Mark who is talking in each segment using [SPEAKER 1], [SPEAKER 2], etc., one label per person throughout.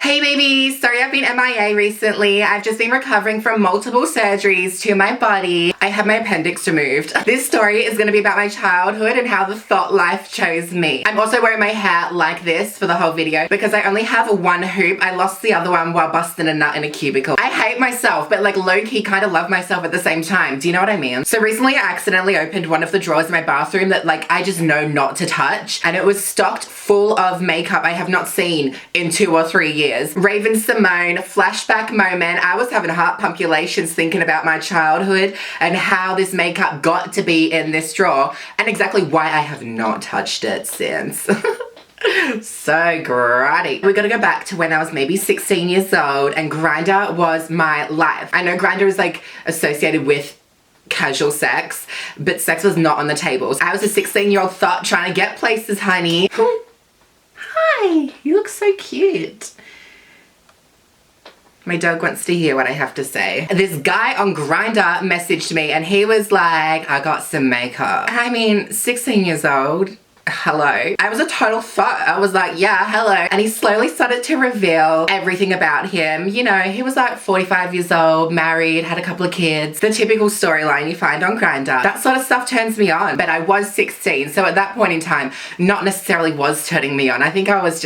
[SPEAKER 1] Hey babies, sorry I've been MIA recently. I've just been recovering from multiple surgeries to my body. I had my appendix removed. This story is going to be about my childhood and how the thought life chose me. I'm also wearing my hair like this for the whole video because I only have one hoop. I lost the other one while busting a nut in a cubicle. I hate myself, but like low-key kind of love myself at the same time. Do you know what I mean? So recently I accidentally opened one of the drawers in my bathroom that like I just know not to touch, and it was stocked full of makeup I have not seen in 2 or 3 years. Raven Simone, flashback moment. I was having heart punctulations thinking about my childhood and how this makeup got to be in this drawer and exactly why I have not touched it since. So grotty. We're gonna go back to when I was maybe 16 years old and Grindr was my life. I know Grindr is like associated with casual sex, but sex was not on the tables. I was a 16-year-old thought trying to get places, honey. Hi, you look so cute. My dog wants to hear what I have to say. This guy on Grindr messaged me and he was like, I got some makeup. I mean, 16 years old. Hello. I was a total thought. I was like, yeah, hello. And he slowly started to reveal everything about him. You know, he was like 45 years old, married, had a couple of kids. The typical storyline you find on Grindr. That sort of stuff turns me on. But I was 16, so at that point in time, not necessarily was turning me on. I think I was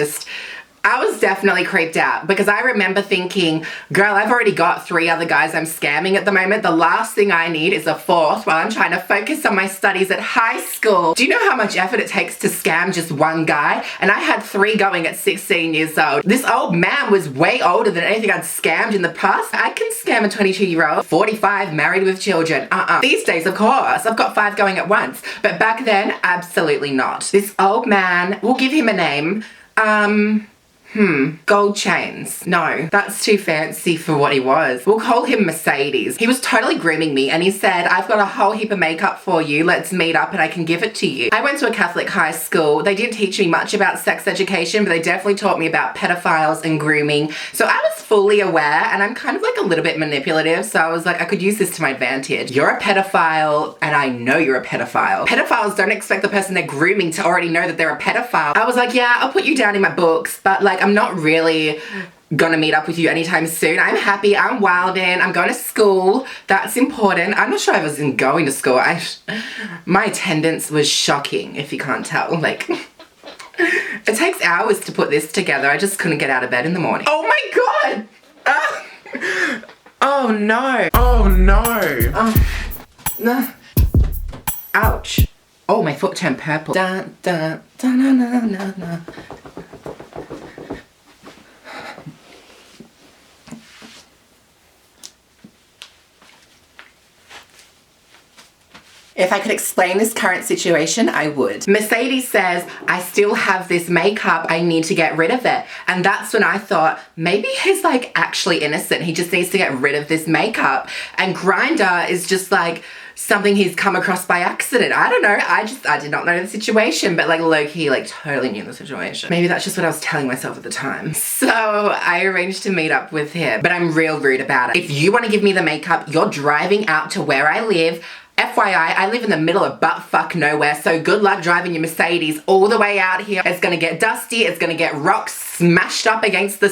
[SPEAKER 1] definitely creeped out because I remember thinking, girl, I've already got 3 other guys I'm scamming at the moment. The last thing I need is a 4th while I'm trying to focus on my studies at high school. Do you know how much effort it takes to scam just one guy? And I had 3 going at 16 years old. This old man was way older than anything I'd scammed in the past. I can scam a 22-year-old, 45, married with children. These days, of course, I've got 5 going at once. But back then, absolutely not. This old man, we'll give him a name. Gold chains. No, that's too fancy for what he was. We'll call him Mercedes. He was totally grooming me and he said, I've got a whole heap of makeup for you. Let's meet up and I can give it to you. I went to a Catholic high school. They didn't teach me much about sex education, but they definitely taught me about pedophiles and grooming. So I was fully aware and I'm kind of like a little bit manipulative. So I was like, I could use this to my advantage. You're a pedophile and I know you're a pedophile. Pedophiles don't expect the person they're grooming to already know that they're a pedophile. I was like, yeah, I'll put you down in my books, but like, I'm not really gonna meet up with you anytime soon. I'm happy, I'm wildin', I'm going to school. That's important. I'm not sure I was even going to school. My attendance was shocking, if you can't tell. Like, it takes hours to put this together. I just couldn't get out of bed in the morning. Oh my God! Oh no. Oh no. Ouch. Oh, my foot turned purple. Dun, dun, dun, dun, dun, dun, dun. If I could explain this current situation, I would. Mercedes says, I still have this makeup, I need to get rid of it. And that's when I thought, maybe he's like actually innocent. He just needs to get rid of this makeup. And Grindr is just like something he's come across by accident. I don't know. I did not know the situation, but like low-key, like totally knew the situation. Maybe that's just what I was telling myself at the time. So I arranged to meet up with him, but I'm real rude about it. If you want to give me the makeup, you're driving out to where I live. FYI, I live in the middle of butt-fuck nowhere, so good luck driving your Mercedes all the way out here. It's gonna get dusty, it's gonna get rocks smashed up against the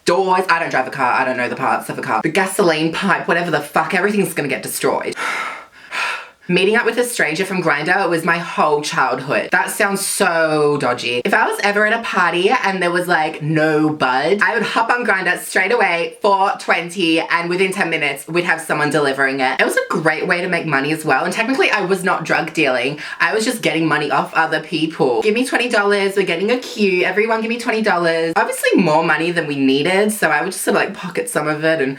[SPEAKER 1] doors. I don't drive a car, I don't know the parts of a car. The gasoline pipe, whatever the fuck, everything's gonna get destroyed. Meeting up with a stranger from Grindr was my whole childhood. That sounds so dodgy. If I was ever at a party and there was like no bud, I would hop on Grindr straight away, 4:20, and within 10 minutes, we'd have someone delivering it. It was a great way to make money as well. And technically I was not drug dealing. I was just getting money off other people. Give me $20, we're getting a queue. Everyone give me $20. Obviously more money than we needed. So I would just sort of like pocket some of it and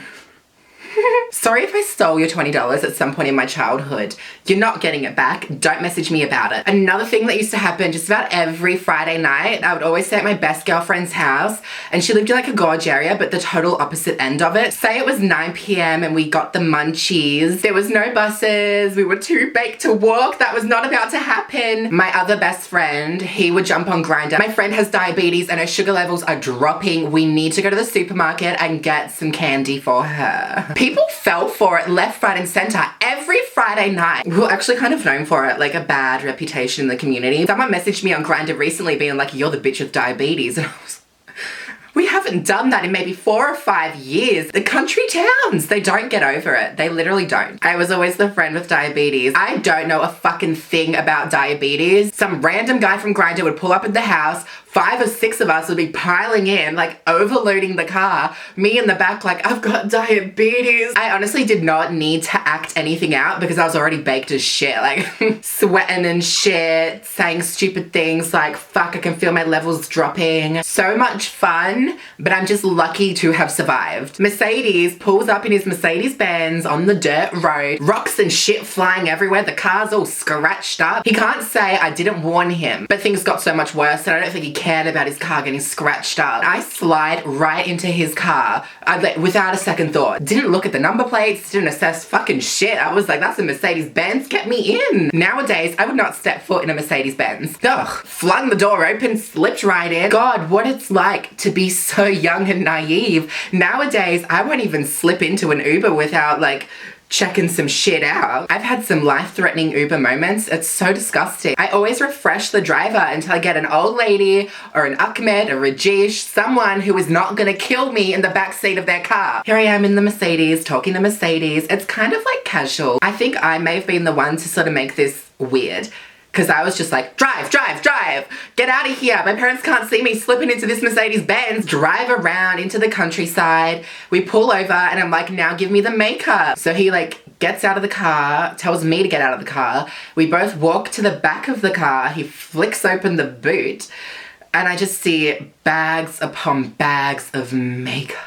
[SPEAKER 1] sorry if I stole your $20 at some point in my childhood. You're not getting it back. Don't message me about it. Another thing that used to happen just about every Friday night, I would always stay at my best girlfriend's house, and she lived in like a gorge area, but the total opposite end of it. Say it was 9 p.m. and we got the munchies. There was no buses. We were too baked to walk. That was not about to happen. My other best friend, he would jump on Grindr. My friend has diabetes and her sugar levels are dropping. We need to go to the supermarket and get some candy for her. People fell for it left, right, and center every Friday night. We were actually kind of known for it, like a bad reputation in the community. Someone messaged me on Grindr recently being like, you're the bitch with diabetes. And I was We haven't done that in maybe 4 or 5 years. The country towns, they don't get over it. They literally don't. I was always the friend with diabetes. I don't know a fucking thing about diabetes. Some random guy from Grindr would pull up at the house, 5 or 6 of us would be piling in, like overloading the car. Me in the back like, I've got diabetes. I honestly did not need to act anything out because I was already baked as shit. Like sweating and shit, saying stupid things like, fuck, I can feel my levels dropping. So much fun, but I'm just lucky to have survived. Mercedes pulls up in his Mercedes Benz on the dirt road, rocks and shit flying everywhere. The car's all scratched up. He can't say I didn't warn him, but things got so much worse that I don't think he cared about his car getting scratched up. I slide right into his car without a second thought. Didn't look at the number plates, didn't assess fucking shit. I was like, that's a Mercedes Benz, get me in. Nowadays, I would not step foot in a Mercedes Benz. Ugh, flung the door open, slipped right in. God, what it's like to be so young and naive. Nowadays, I won't even slip into an Uber without like checking some shit out. I've had some life-threatening Uber moments. It's so disgusting. I always refresh the driver until I get an old lady or an Ahmed, a Rajesh, someone who is not gonna kill me in the backseat of their car. Here I am in the Mercedes, talking to Mercedes. It's kind of like casual. I think I may have been the one to sort of make this weird. Because I was just like, drive, drive, drive, get out of here. My parents can't see me slipping into this Mercedes Benz. Drive around into the countryside. We pull over and I'm like, now give me the makeup. So he like gets out of the car, tells me to get out of the car. We both walk to the back of the car. He flicks open the boot and I just see bags upon bags of makeup.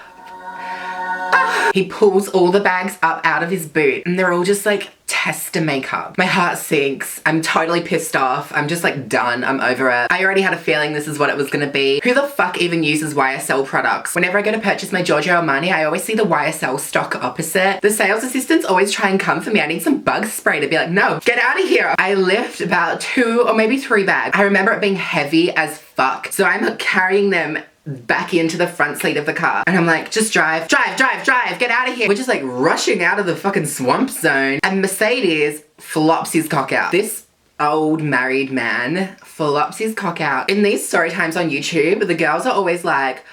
[SPEAKER 1] He pulls all the bags up out of his boot and they're all just like tester makeup. My heart sinks. I'm totally pissed off. I'm just like done. I'm over it. I already had a feeling this is what it was gonna be. Who the fuck even uses YSL products? Whenever I go to purchase my Giorgio Armani, I always see the YSL stock opposite. The sales assistants always try and come for me. I need some bug spray to be like, no, get out of here. I lift about 2 or maybe 3 bags. I remember it being heavy as fuck. So I'm carrying them back into the front seat of the car and I'm like, just drive, drive, drive, drive, get out of here. We're just like rushing out of the fucking swamp zone and Mercedes flops his cock out. This old married man flops his cock out. In these story times on YouTube, the girls are always like,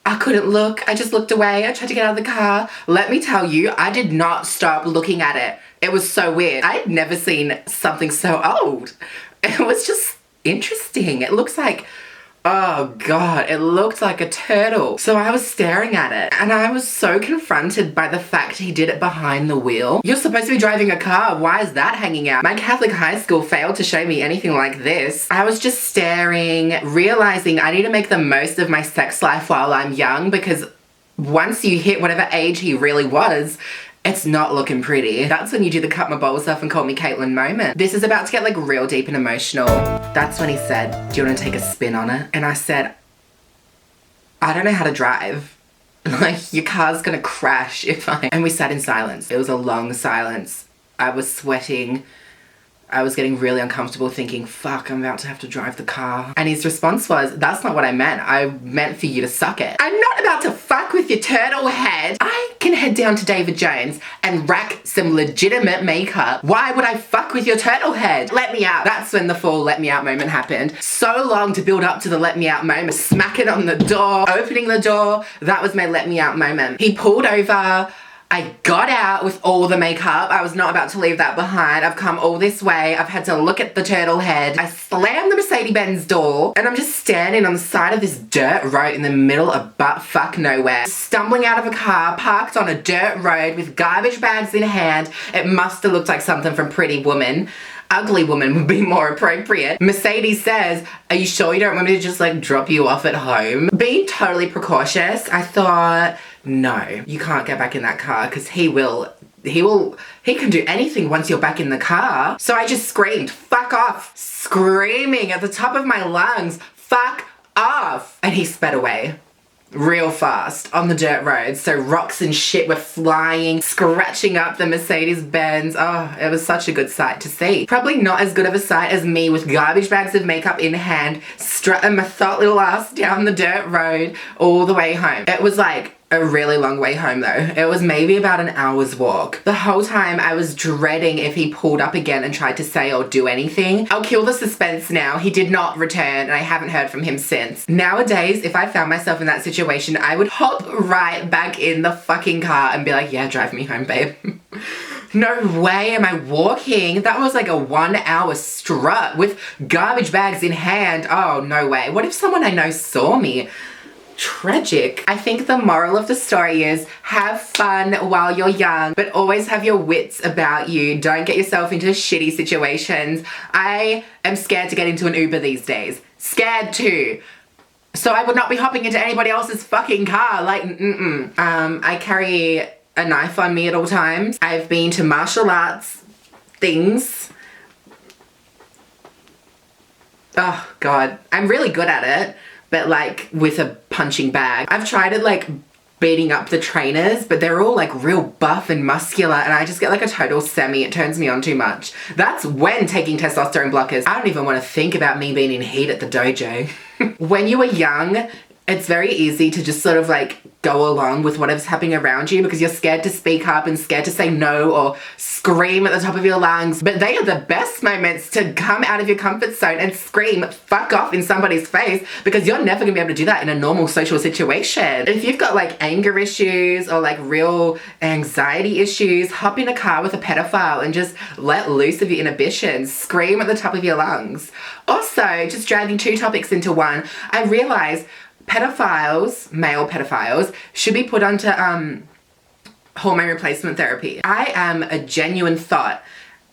[SPEAKER 1] I couldn't look, I just looked away, I tried to get out of the car. Let me tell you, I did not stop looking at it. It was so weird. I had never seen something so old. It was just interesting. It looks like, oh God, it looked like a turtle. So I was staring at it and I was so confronted by the fact he did it behind the wheel. You're supposed to be driving a car. Why is that hanging out? My Catholic high school failed to show me anything like this. I was just staring, realizing I need to make the most of my sex life while I'm young because once you hit whatever age he really was, it's not looking pretty. That's when you do the cut my balls off and call me Caitlin moment. This is about to get like real deep and emotional. That's when he said, do you want to take a spin on it? And I said, I don't know how to drive. Like, your car's gonna crash if I... And we sat in silence. It was a long silence. I was sweating. I was getting really uncomfortable thinking, fuck, I'm about to have to drive the car. And his response was, that's not what I meant. I meant for you to suck it. I'm not about to fuck with your turtle head. I can head down to David Jones and rack some legitimate makeup. Why would I fuck with your turtle head? Let me out. That's when the full let me out moment happened. So long to build up to the let me out moment. Smacking on the door, opening the door. That was my let me out moment. He pulled over. I got out with all the makeup. I was not about to leave that behind. I've come all this way. I've had to look at the turtle head. I slammed the Mercedes-Benz door and I'm just standing on the side of this dirt road in the middle of butt-fuck nowhere. Stumbling out of a car parked on a dirt road with garbage bags in hand. It must have looked like something from Pretty Woman. Ugly Woman would be more appropriate. Mercedes says, are you sure you don't want me to just like drop you off at home? Being totally precautious, I thought, no, you can't get back in that car because he can do anything once you're back in the car. So I just screamed, fuck off, screaming at the top of my lungs, fuck off. And he sped away. Real fast on the dirt road. So rocks and shit were flying, scratching up the Mercedes-Benz. Oh, it was such a good sight to see. Probably not as good of a sight as me with garbage bags of makeup in hand, strutting my thought little ass down the dirt road all the way home. It was like a really long way home though. It was maybe about an hour's walk. The whole time I was dreading if he pulled up again and tried to say or do anything. I'll kill the suspense now. He did not return and I haven't heard from him since. Nowadays, if I found myself in that situation, I would hop right back in the fucking car and be like, yeah, drive me home, babe. No way am I walking. That was like a 1 hour strut with garbage bags in hand. Oh, no way. What if someone I know saw me? Tragic. I think the moral of the story is have fun while you're young, but always have your wits about you. Don't get yourself into shitty situations. I am scared to get into an Uber these days. Scared too. So I would not be hopping into anybody else's fucking car. Like, I carry a knife on me at all times. I've been to martial arts things. Oh God, I'm really good at it. But like with a punching bag. I've tried it like beating up the trainers, but they're all like real buff and muscular and I just get like a total semi. It turns me on too much. That's when taking testosterone blockers. I don't even want to think about me being in heat at the dojo. When you were young, it's very easy to just sort of like go along with whatever's happening around you because you're scared to speak up and scared to say no or scream at the top of your lungs. But they are the best moments to come out of your comfort zone and scream fuck off in somebody's face because you're never gonna be able to do that in a normal social situation. If you've got like anger issues or like real anxiety issues, hop in a car with a pedophile and just let loose of your inhibitions. Scream at the top of your lungs. Also, just dragging two topics into one, I realized pedophiles, male pedophiles, should be put onto hormone replacement therapy. I am a genuine thought,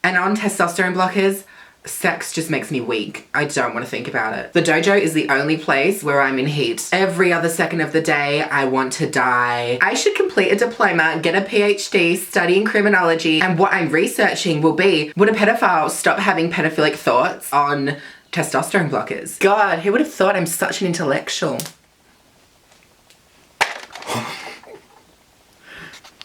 [SPEAKER 1] and on testosterone blockers, sex just makes me weak. I don't want to think about it. The dojo is the only place where I'm in heat. Every other second of the day, I want to die. I should complete a diploma, get a PhD, studying criminology, and what I'm researching will be, would a pedophile stop having pedophilic thoughts on testosterone blockers? God, who would have thought I'm such an intellectual?